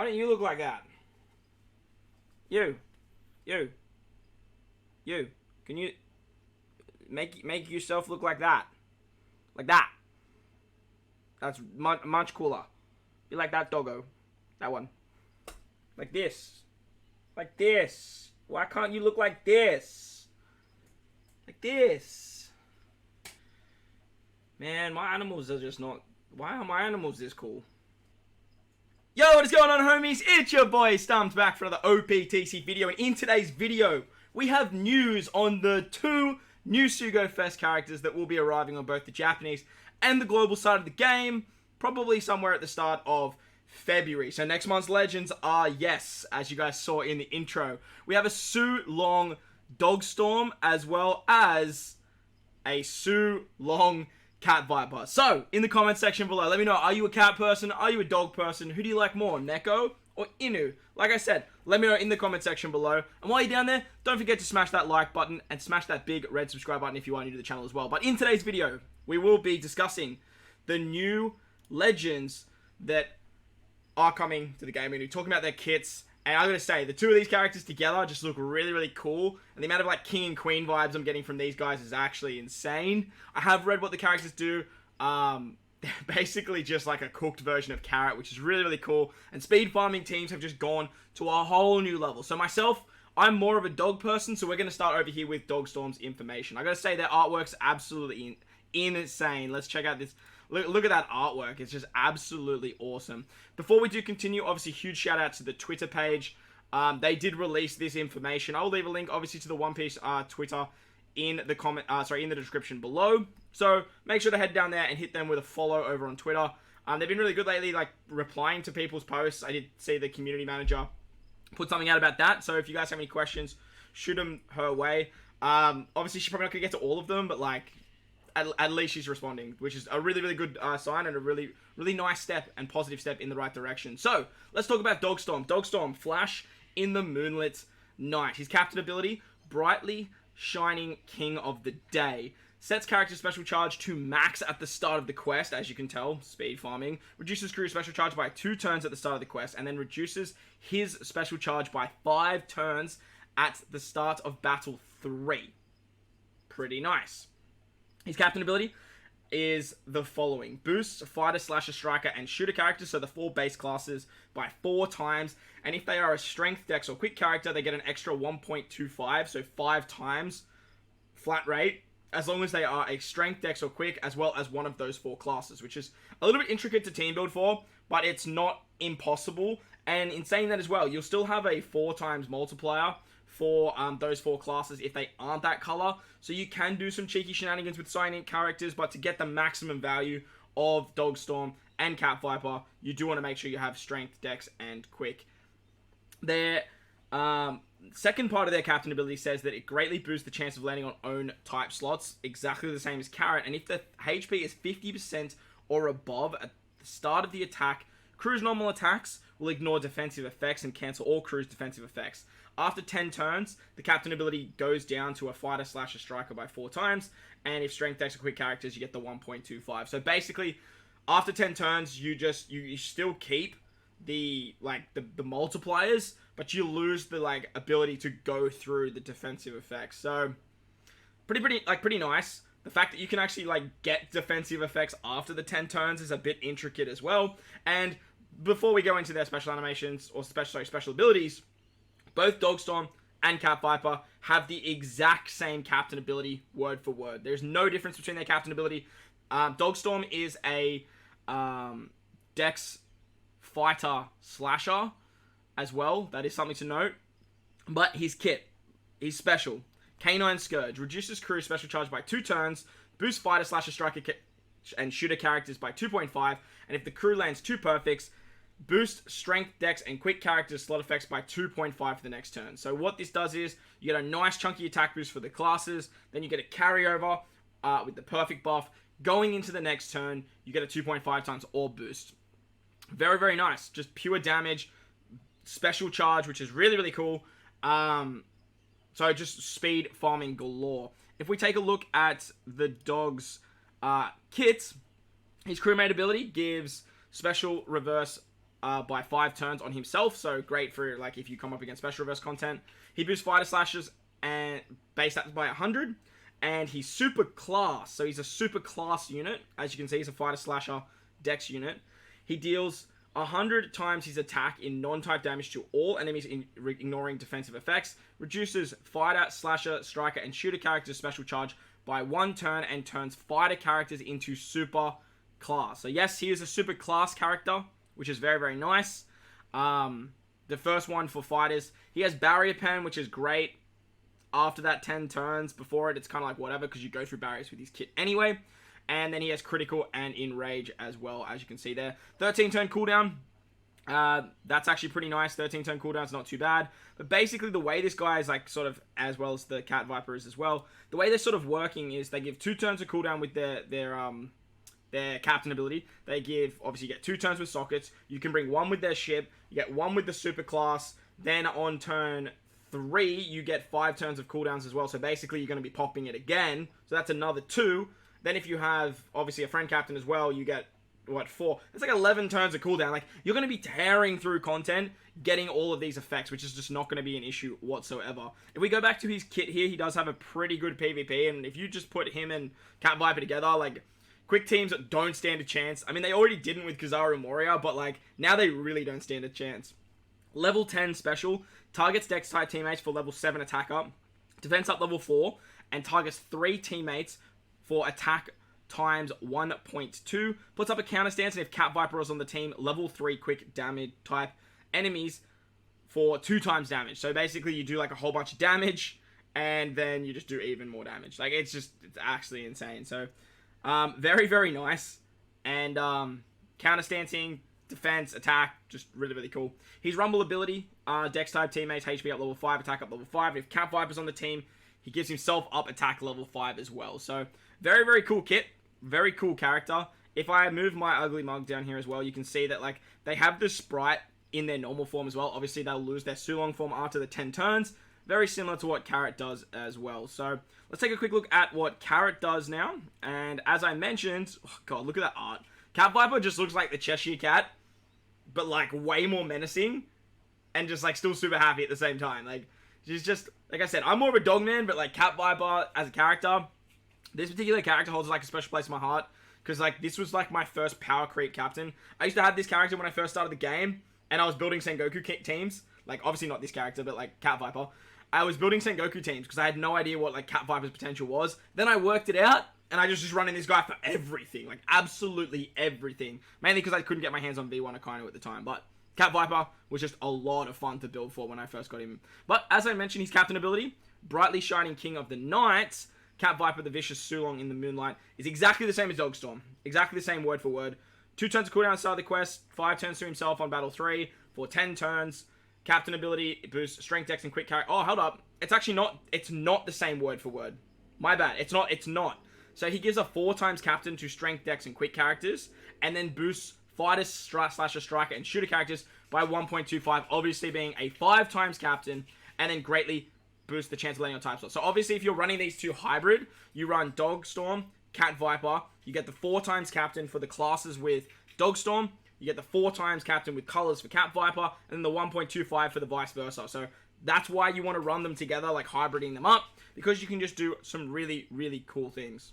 Why don't you look like that? You. Can you make yourself look like that? Like that. That's much cooler. Be like that doggo. That one. Like this. Like this. Why can't you look like this? Like this. Man, my animals are just not... Why are my animals this cool? Yo, what is going on, homies? It's your boy Stumped back for another OPTC video. And in today's video, we have news on the 2 new Sugo-Fest characters that will be arriving on both the Japanese and the global side of the game, probably somewhere at the start of February. So next month's legends are, yes, as you guys saw in the intro, we have a Sulong Dogstorm as well as a Sulong Cat Viper. So, in the comment section below, let me know, are you a cat person? Are you a dog person? Who do you like more, Neko or Inyu? Like I said, let me know in the comment section below. And while you're down there, don't forget to smash that like button and smash that big red subscribe button if you are new to the channel as well. But in today's video, we will be discussing the new legends that are coming to the game. We're going to be talking about their kits. And I'm going to say, the 2 of these characters together just look really, really cool. And the amount of, like, king and queen vibes I'm getting from these guys is actually insane. I have read what the characters do. They're basically just, like, a cooked version of Carrot, which is really, really cool. And speed farming teams have just gone to a whole new level. So myself, I'm more of a dog person, so we're going to start over here with Dogstorm's information. I got to say, their artwork's absolutely insane. Let's check out this. Look at that artwork. It's just absolutely awesome. Before we do continue, obviously, huge shout out to the Twitter page. They did release this information. I'll leave a link, obviously, to the One Piece Twitter in the in the description below. So make sure to head down there and hit them with a follow over on Twitter. They've been really good lately, like replying to people's posts. I did see the community manager put something out about that. So if you guys have any questions, shoot them her way. Obviously, she's probably not gonna get to all of them, but like, at least she's responding, which is a really, really good sign and a really, really nice step and positive step in the right direction. So, let's talk about Dogstorm. Dogstorm, Flash in the Moonlit Night. His captain ability, Brightly Shining King of the Day. Sets character special charge to max at the start of the quest, as you can tell, speed farming. Reduces crew special charge by 2 turns at the start of the quest, and then reduces his special charge by 5 turns at the start of Battle 3. Pretty nice. His captain ability is the following. Boosts fighter, slasher, striker, and shooter characters, so the 4 base classes, by 4 times. And if they are a strength, dex, or quick character, they get an extra 1.25, so 5 times flat rate, as long as they are a strength, dex, or quick, as well as one of those 4 classes, which is a little bit intricate to team build for, but it's not impossible. And in saying that as well, you'll still have a 4 times multiplier for those 4 classes if they aren't that color. So you can do some cheeky shenanigans with signing characters, but to get the maximum value of Dogstorm and Cat Viper, you do want to make sure you have strength, dex, and quick. Their second part of their captain ability says that it greatly boosts the chance of landing on own type slots, exactly the same as Carrot. And if the HP is 50% or above at the start of the attack, crew's normal attacks will ignore defensive effects and cancel all crew's defensive effects. After 10 turns, the captain ability goes down to a fighter slash a striker by 4 times, and if strength, dex, or quick characters, you get the 1.25. So basically, after 10 turns, you still keep the multipliers, but you lose the ability to go through the defensive effects. So pretty nice. The fact that you can actually get defensive effects after the 10 turns is a bit intricate as well. And before we go into their special animations or special abilities, both Dogstorm and Cat Viper have the exact same captain ability, word for word. There's no difference between their captain ability. Dogstorm is a dex fighter slasher as well. That is something to note. But his kit is special. Canine Scourge reduces crew special charge by 2 turns, boosts fighter slasher striker and shooter characters by 2.5, and if the crew lands 2 perfects, boost strength, dex, and quick characters slot effects by 2.5 for the next turn. So what this does is, you get a nice chunky attack boost for the classes, then you get a carryover with the perfect buff. Going into the next turn, you get a 2.5 times ore boost. Very, very nice. Just pure damage, special charge, which is really, really cool. So just speed farming galore. If we take a look at the dog's kit, his crewmate ability gives special reverse by 5 turns on himself, so great for like if you come up against special reverse content. He boosts fighter slashes and base stats by 100, and he's super class, so he's a super class unit. As you can see, he's a fighter slasher dex unit. He deals 100 times his attack in non-type damage to all enemies ignoring defensive effects, reduces fighter, slasher, striker, and shooter characters' special charge by 1 turn, and turns fighter characters into super class. So yes, he is a super class character, which is very, very nice. The first one for fighters, he has barrier pen, which is great. After that 10 turns, before it, it's kind of like whatever, because you go through barriers with his kit anyway. And then he has critical and enrage as well, as you can see there. 13 turn cooldown. That's actually pretty nice. 13 turn cooldown's not too bad. But basically the way this guy is like sort of, as well as the Cat Viper is as well, the way they're sort of working is they give 2 turns of cooldown with their captain ability. They give, obviously you get 2 turns with sockets. You can bring 1 with their ship. You get 1 with the super class. Then on turn 3, you get 5 turns of cooldowns as well. So basically you're going to be popping it again. So that's another 2. Then if you have, obviously, a friend captain as well, you get, what, 4? It's like 11 turns of cooldown. Like, you're going to be tearing through content, getting all of these effects, which is just not going to be an issue whatsoever. If we go back to his kit here, he does have a pretty good PvP, and if you just put him and Cat Viper together, like, quick teams don't stand a chance. I mean, they already didn't with Kizaru and Moria, but, like, now they really don't stand a chance. Level 10 special, targets Dex-type teammates for level 7 attack up, defense up level 4, and targets 3 teammates for attack times 1.2. Puts up a counter stance, and if Cat Viper is on the team, level 3 quick damage type enemies for 2 times damage. So basically you do like a whole bunch of damage, and then you just do even more damage. Like, it's actually insane. So, very, very nice. And, counter stancing, defense, attack, just really, really cool. His Rumble ability, Dex type teammates, HP up level 5, attack up level 5. If Cat Viper's on the team, he gives himself up attack level 5 as well. So, very, very cool kit. Very cool character. If I move my ugly mug down here as well, you can see that, like, they have the sprite in their normal form as well. Obviously, they'll lose their Sulong form after the 10 turns. Very similar to what Carrot does as well. So, let's take a quick look at what Carrot does now. And as I mentioned, oh god, look at that art. Cat Viper just looks like the Cheshire Cat, but, like, way more menacing. And just, like, still super happy at the same time. Like, she's just, like I said, I'm more of a dog man, but, like, Cat Viper as a character, this particular character holds, like, a special place in my heart. Because, like, this was, like, my first power creep captain. I used to have this character when I first started the game, and I was building Sengoku teams. Like, obviously not this character, but, like, Cat Viper. I was building Sengoku teams, because I had no idea what, like, Cat Viper's potential was. Then I worked it out, and I just running this guy for everything. Like, absolutely everything. Mainly because I couldn't get my hands on V1 Akainu at the time, but Cat Viper was just a lot of fun to build for when I first got him. But, as I mentioned, his captain ability, Brightly Shining King of the Night, Cat Viper, the Vicious Sulong in the Moonlight, is exactly the same as Dogstorm. Exactly the same word for word. 2 turns of cooldown at the start of the quest, 5 turns to himself on battle 3, for 10 turns. Captain ability, it boosts strength, dex, and quick character. Oh, hold up. It's actually not, it's not the same word for word. My bad. It's not. So he gives a 4 times captain to strength, dex, and quick characters, and then boosts fighter, slasher, striker, and shooter characters by 1.25, obviously being a 5 times captain, and then greatly boost the chance of landing on type slot. So obviously if you're running these 2 hybrid, you run Dogstorm, Cat Viper, you get the 4 times captain for the classes with Dogstorm, you get the 4 times captain with colors for Cat Viper, and then the 1.25 for the vice versa. So that's why you want to run them together, like hybriding them up, because you can just do some really, really cool things.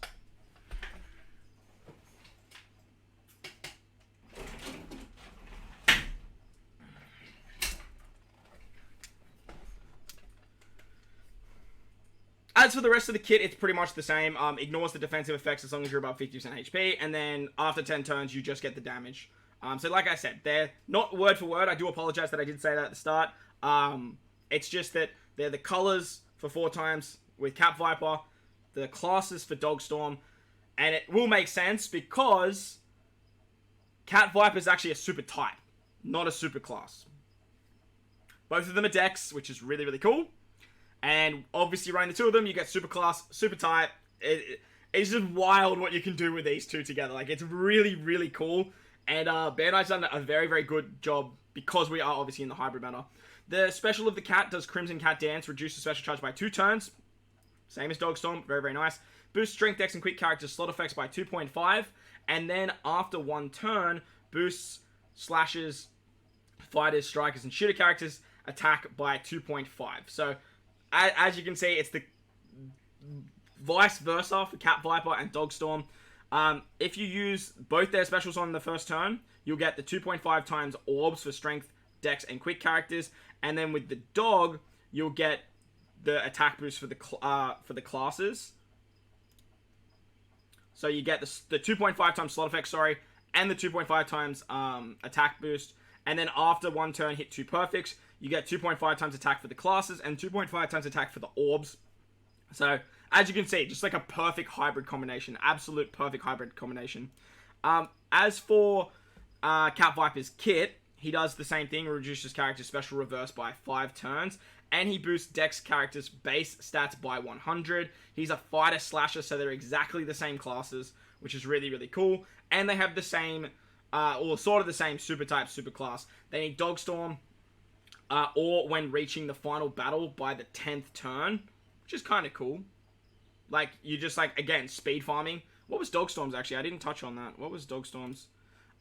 As for the rest of the kit, it's pretty much the same. Ignores the defensive effects as long as you're above 50% HP, and then after 10 turns, you just get the damage. So like I said, they're not word for word. I do apologize that I did say that at the start. It's just that they're the colors for 4 times with Cat Viper, the classes for Dogstorm, and it will make sense because Cat Viper is actually a super type, not a super class. Both of them are Dex, which is really, really cool. And obviously running the 2 of them, you get super class, super type. It's just wild what you can do with these 2 together. Like, it's really, really cool. And Bandai's done a very, very good job because we are obviously in the hybrid meta. The special of the cat does Crimson Cat Dance, reduces special charge by 2 turns. Same as Dogstorm, very, very nice. Boosts strength, dex, and quick character slot effects by 2.5. And then after 1 turn, boosts slashes fighters, strikers, and shooter characters attack by 2.5. So, as you can see, it's the vice versa for Cat Viper and Dogstorm. If you use both their specials on the first turn, you'll get the 2.5 times orbs for strength, dex, and quick characters. And then with the dog, you'll get the attack boost for the classes. So you get the 2.5 times slot effect, and the 2.5 times attack boost. And then after one turn, hit 2 perfects, you get 2.5 times attack for the classes and 2.5 times attack for the orbs. So, as you can see, just like a perfect hybrid combination. Absolute perfect hybrid combination. As for Cat Viper's kit, he does the same thing, reduces character special reverse by 5 turns, and he boosts Dex characters' base stats by 100. He's a fighter slasher, so they're exactly the same classes, which is really, really cool. And they have the same, or sort of the same super type, super class. They need Dogstorm, or when reaching the final battle by the 10th turn, which is kind of cool. Like, you just, like, again, speed farming. What was Dogstorm's, actually? I didn't touch on that. What was Dogstorm's?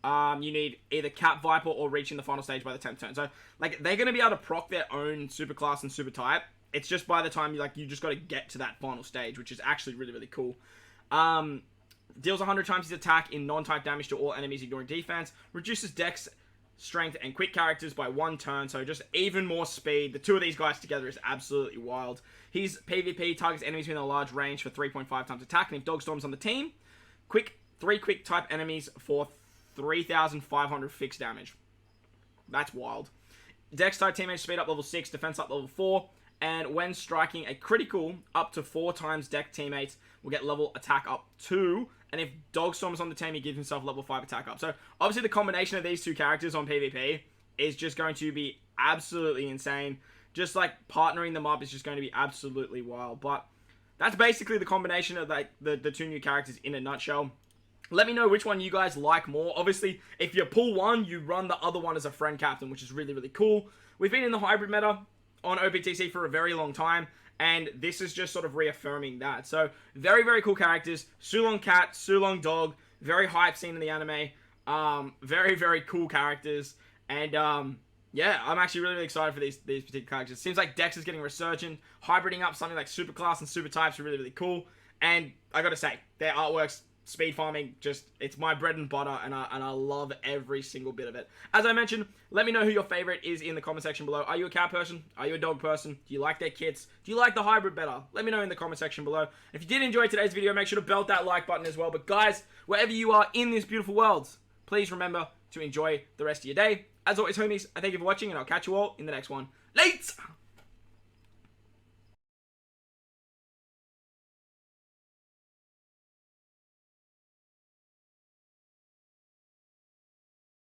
You need either Cat Viper or reaching the final stage by the 10th turn. So, like, they're going to be able to proc their own super class and super type. It's just by the time, you just got to get to that final stage, which is actually really, really cool. Deals 100 times his attack in non-type damage to all enemies ignoring defense. Reduces dex, strength, and quick characters by 1 turn. So, just even more speed. The two of these guys together is absolutely wild. His PvP targets enemies within a large range for 3.5 times attack. And if Dogstorm's on the team, 3 quick type enemies for 3,500 fixed damage. That's wild. Dex type teammates speed up level 6, defense up level 4, and when striking a critical, up to 4 times deck teammates will get level attack up 2, and if Dogstorm's on the team, he gives himself level 5 attack up. So, obviously the combination of these two characters on PvP is just going to be absolutely insane. Just like partnering them up is just going to be absolutely wild. But that's basically the combination of like the two new characters in a nutshell. Let me know which one you guys like more. Obviously, if you pull one, you run the other one as a friend captain, which is really, really cool. We've been in the hybrid meta on OPTC for a very long time, and this is just sort of reaffirming that. So, very, very cool characters. Sulong cat, Sulong dog, very hype scene in the anime. Very, very cool characters. And, yeah, I'm actually really, really excited for these particular characters. Seems like Dex is getting resurgent. Hybriding up something like super class and super types are really, really cool. And I gotta say, their artworks, speed farming, just, it's my bread and butter, and I love every single bit of it. As I mentioned, let me know who your favorite is in the comment section below. Are you a cat person? Are you a dog person? Do you like their kits? Do you like the hybrid better? Let me know in the comment section below. If you did enjoy today's video, make sure to belt that like button as well. But guys, wherever you are in this beautiful world, please remember to enjoy the rest of your day. As always, homies, I thank you for watching, and I'll catch you all in the next one. Later!